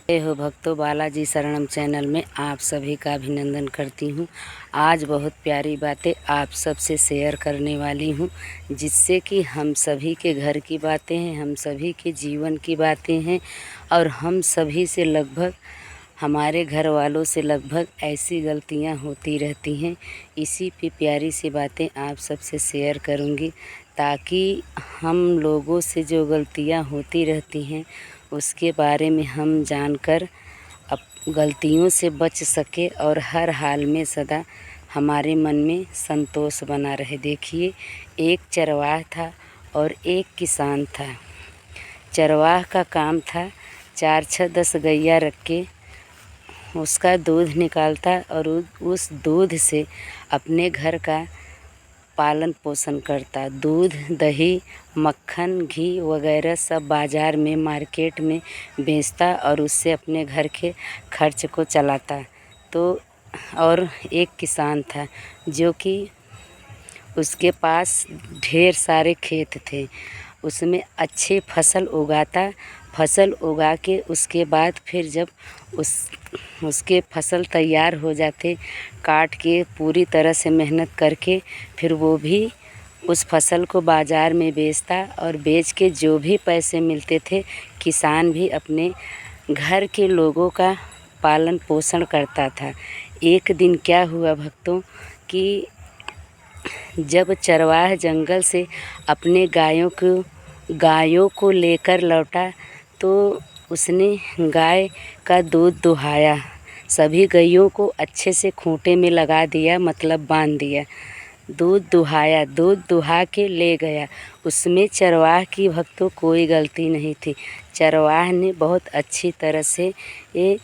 जय हो भक्तों, बालाजी शरणम चैनल में आप सभी का अभिनंदन करती हूँ। आज बहुत प्यारी बातें आप सबसे शेयर करने वाली हूँ, जिससे कि हम सभी के घर की बातें हैं, हम सभी के जीवन की बातें हैं और हम सभी से लगभग हमारे घर वालों से लगभग ऐसी गलतियाँ होती रहती हैं। इसी पे प्यारी सी बातें आप सबसे शेयर करूँगी, ताकि हम लोगों से जो गलतियाँ होती रहती हैं उसके बारे में हम जानकर अब गलतियों से बच सके और हर हाल में सदा हमारे मन में संतोष बना रहे। देखिए, एक चरवाह था और एक किसान था। चरवाह का काम था 4-6-10 गैया रख के उसका दूध निकालता और उस दूध से अपने घर का पालन पोषण करता। दूध, दही, मक्खन, घी वगैरह सब बाज़ार में, मार्केट में बेचता और उससे अपने घर के खर्च को चलाता। तो और एक किसान था जो कि उसके पास ढेर सारे खेत थे, उसमें अच्छे फसल उगाता। फसल उगा के उसके बाद फिर जब उसके फसल तैयार हो जाते, काट के पूरी तरह से मेहनत करके फिर वो भी उस फसल को बाज़ार में बेचता और बेच के जो भी पैसे मिलते थे, किसान भी अपने घर के लोगों का पालन पोषण करता था। एक दिन क्या हुआ भक्तों कि जब चरवाहा जंगल से अपने गायों को लेकर लौटा तो उसने गाय का दूध दुहाया। सभी गैयों को अच्छे से खूंटे में लगा दिया, मतलब बांध दिया। दूध दुहाया, दूध दुहा के ले गया। उसमें चरवाह की भक्तों कोई गलती नहीं थी। चरवाह ने बहुत अच्छी तरह से ये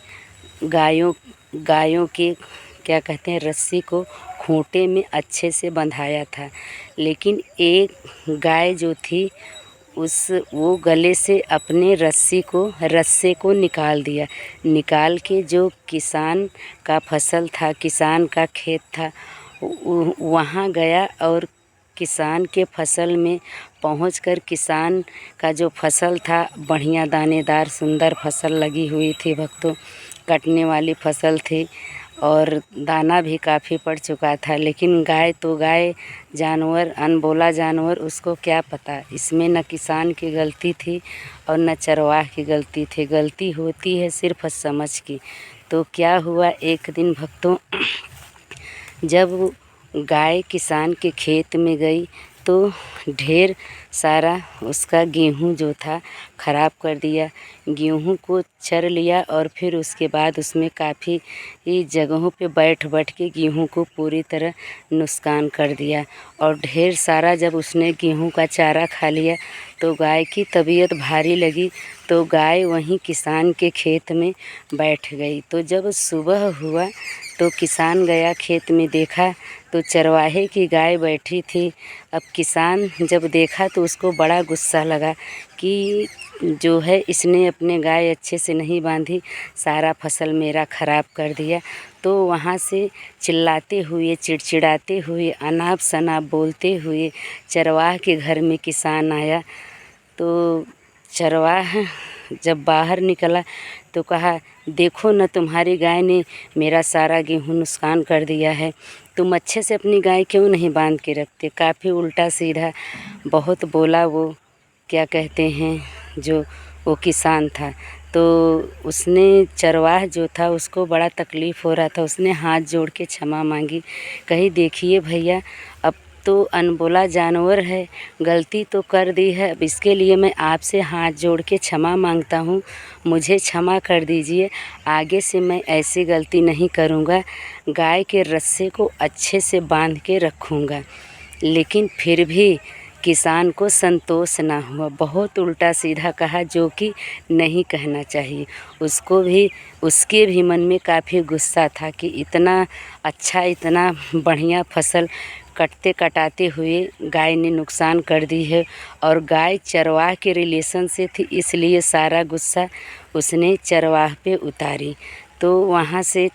गायों के क्या कहते हैं, रस्सी को खूंटे में अच्छे से बंधाया था। लेकिन एक गाय जो थी वो गले से अपने रस्से को निकाल दिया। निकाल के जो किसान का फसल था, किसान का खेत था, वहाँ गया और किसान के फसल में पहुंचकर किसान का जो फसल था, बढ़िया दानेदार सुंदर फसल लगी हुई थी भक्तों, कटने वाली फसल थी और दाना भी काफ़ी पड़ चुका था। लेकिन गाय तो गाय, जानवर, अनबोला जानवर, उसको क्या पता, इसमें न किसान की गलती थी और न चरवाह की गलती थी। गलती होती है सिर्फ समझ की। तो क्या हुआ, एक दिन भक्तों जब गाय किसान के खेत में गई तो ढेर सारा उसका गेहूँ जो था ख़राब कर दिया। गेहूँ को चर लिया और फिर उसके बाद उसमें काफ़ी जगहों पे बैठ के गेहूँ को पूरी तरह नुकसान कर दिया। और ढेर सारा जब उसने गेहूँ का चारा खा लिया तो गाय की तबीयत भारी लगी, तो गाय वहीं किसान के खेत में बैठ गई। तो जब सुबह हुआ तो किसान गया खेत में, देखा तो चरवाहे की गाय बैठी थी। अब किसान जब देखा तो उसको बड़ा गुस्सा लगा कि जो है इसने अपने गाय अच्छे से नहीं बांधी, सारा फसल मेरा ख़राब कर दिया। तो वहाँ से चिल्लाते हुए, चिड़चिड़ाते हुए, अनाप शनाप बोलते हुए चरवाह के घर में किसान आया। तो चरवाह जब बाहर निकला तो कहा, देखो न, तुम्हारी गाय ने मेरा सारा गेहूँ नुकसान कर दिया है, तुम अच्छे से अपनी गाय क्यों नहीं बांध के रखते। काफ़ी उल्टा सीधा बहुत बोला वो, क्या कहते हैं, जो वो किसान था। तो उसने, चरवाह जो था, उसको बड़ा तकलीफ़ हो रहा था। उसने हाथ जोड़ के क्षमा मांगी, कही देखिए भैया, अब तो अनबोला जानवर है, गलती तो कर दी है, अब इसके लिए मैं आपसे हाथ जोड़ के क्षमा मांगता हूँ, मुझे क्षमा कर दीजिए, आगे से मैं ऐसी गलती नहीं करूँगा, गाय के रस्से को अच्छे से बांध के रखूँगा। लेकिन फिर भी किसान को संतोष ना हुआ, बहुत उल्टा सीधा कहा, जो कि नहीं कहना चाहिए। उसके भी मन में काफ़ी गुस्सा था कि इतना अच्छा, इतना बढ़िया फसल कटते कटाते हुए गाय ने नुकसान कर दी है। और गाय चरवाह के रिलेशन से थी, इसलिए सारा गुस्सा उसने चरवाह पे उतारी। तो वहाँ से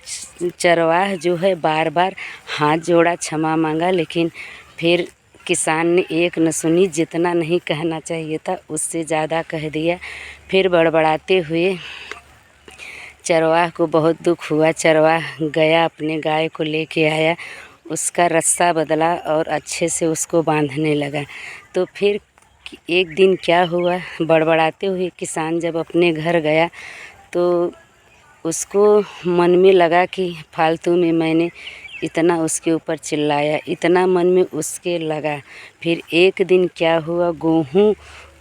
चरवाह जो है बार बार हाथ जोड़ा, क्षमा मांगा, लेकिन फिर किसान ने एक न सुनी, जितना नहीं कहना चाहिए था उससे ज़्यादा कह दिया। फिर बड़बड़ाते हुए चरवाह को बहुत दुख हुआ। चरवाह गया, अपने गाय को लेके आया, उसका रस्सा बदला और अच्छे से उसको बांधने लगा। तो फिर एक दिन क्या हुआ, बड़बड़ाते हुए किसान जब अपने घर गया तो उसको मन में लगा कि फालतू में मैंने इतना उसके ऊपर चिल्लाया, इतना मन में उसके लगा। फिर एक दिन क्या हुआ,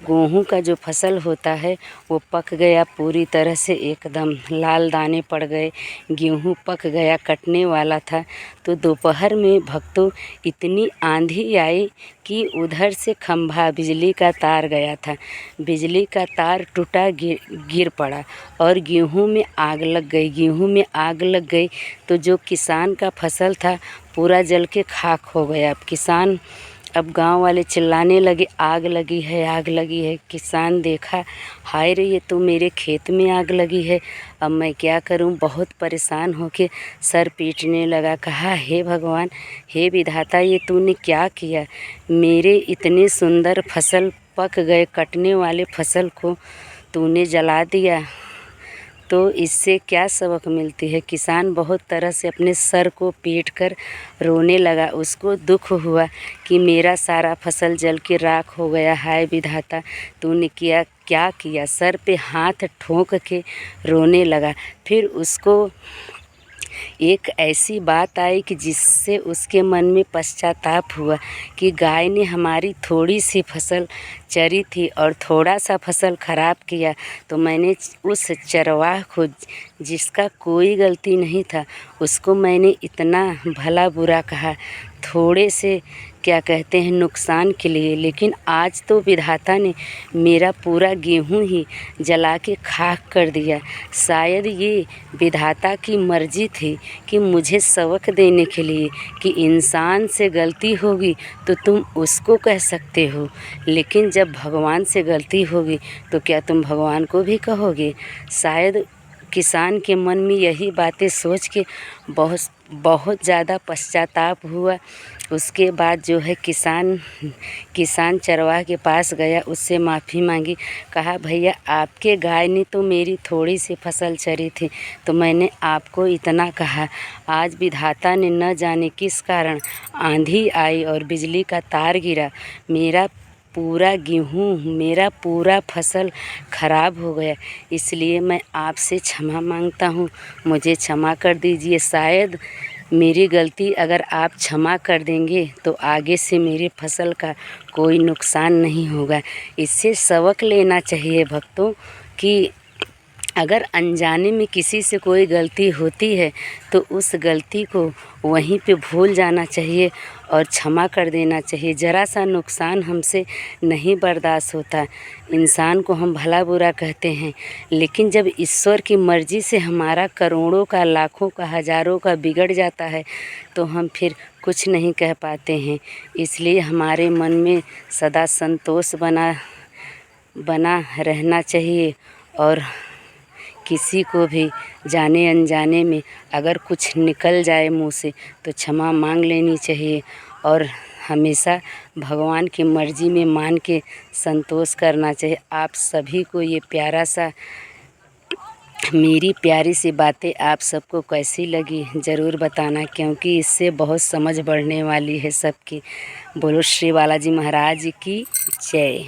गेहूँ का जो फसल होता है वो पक गया पूरी तरह से, एकदम लाल दाने पड़ गए, गेहूँ पक गया, कटने वाला था। तो दोपहर में भक्तों इतनी आंधी आई कि उधर से खंभा बिजली का तार गया था, बिजली का तार टूटा, गिर पड़ा और गेहूँ में आग लग गई। गेहूँ में आग लग गई तो जो किसान का फसल था पूरा जल के खाक हो गया। अब गांव वाले चिल्लाने लगे, आग लगी है, आग लगी है। किसान देखा, हाय रे ये तो मेरे खेत में आग लगी है, अब मैं क्या करूं। बहुत परेशान होके सर पीटने लगा। कहा, हे भगवान, हे विधाता, ये तूने क्या किया। मेरे इतने सुंदर फसल पक गए, कटने वाले फसल को तूने जला दिया। तो इससे क्या सबक मिलती है। किसान बहुत तरह से अपने सर को पीट कर रोने लगा। उसको दुख हुआ कि मेरा सारा फसल जल के राख हो गया, हाय विधाता तूने क्या किया। सर पे हाथ ठोक के रोने लगा। फिर उसको एक ऐसी बात आई कि जिससे उसके मन में पश्चाताप हुआ कि गाय ने हमारी थोड़ी सी फसल चरी थी और थोड़ा सा फसल ख़राब किया, तो मैंने उस चरवाह को, जिसका कोई गलती नहीं था, उसको मैंने इतना भला बुरा कहा, थोड़े से क्या कहते हैं नुकसान के लिए। लेकिन आज तो विधाता ने मेरा पूरा गेहूँ ही जला के खाक कर दिया। शायद ये विधाता की मर्ज़ी थी कि मुझे सबक देने के लिए कि इंसान से गलती होगी तो तुम उसको कह सकते हो, लेकिन जब भगवान से गलती होगी तो क्या तुम भगवान को भी कहोगे। शायद किसान के मन में यही बातें सोच के बहुत ज़्यादा पश्चाताप हुआ। उसके बाद जो है किसान चरवाह के पास गया, उससे माफ़ी मांगी। कहा, भैया आपके गाय ने तो मेरी थोड़ी सी फसल चरी थी तो मैंने आपको इतना कहा। आज विधाता ने न जाने किस कारण आंधी आई और बिजली का तार गिरा, मेरा पूरा गेहूँ, मेरा पूरा फसल ख़राब हो गया। इसलिए मैं आपसे क्षमा मांगता हूँ, मुझे क्षमा कर दीजिए। शायद मेरी गलती अगर आप क्षमा कर देंगे तो आगे से मेरे फसल का कोई नुकसान नहीं होगा। इससे सबक लेना चाहिए भक्तों कि अगर अनजाने में किसी से कोई गलती होती है तो उस गलती को वहीं पे भूल जाना चाहिए और क्षमा कर देना चाहिए। ज़रा सा नुकसान हमसे नहीं बर्दाश्त होता। इंसान को हम भला बुरा कहते हैं, लेकिन जब ईश्वर की मर्ज़ी से हमारा करोड़ों का, लाखों का, हज़ारों का बिगड़ जाता है तो हम फिर कुछ नहीं कह पाते हैं। इसलिए हमारे मन में सदा संतोष बना रहना चाहिए और किसी को भी जाने अनजाने में अगर कुछ निकल जाए मुँह से तो क्षमा मांग लेनी चाहिए और हमेशा भगवान की मर्ज़ी में मान के संतोष करना चाहिए। आप सभी को ये प्यारा सा, मेरी प्यारी सी बातें आप सबको कैसी लगी ज़रूर बताना, क्योंकि इससे बहुत समझ बढ़ने वाली है सबकी। बोलो श्री बालाजी महाराज की जय।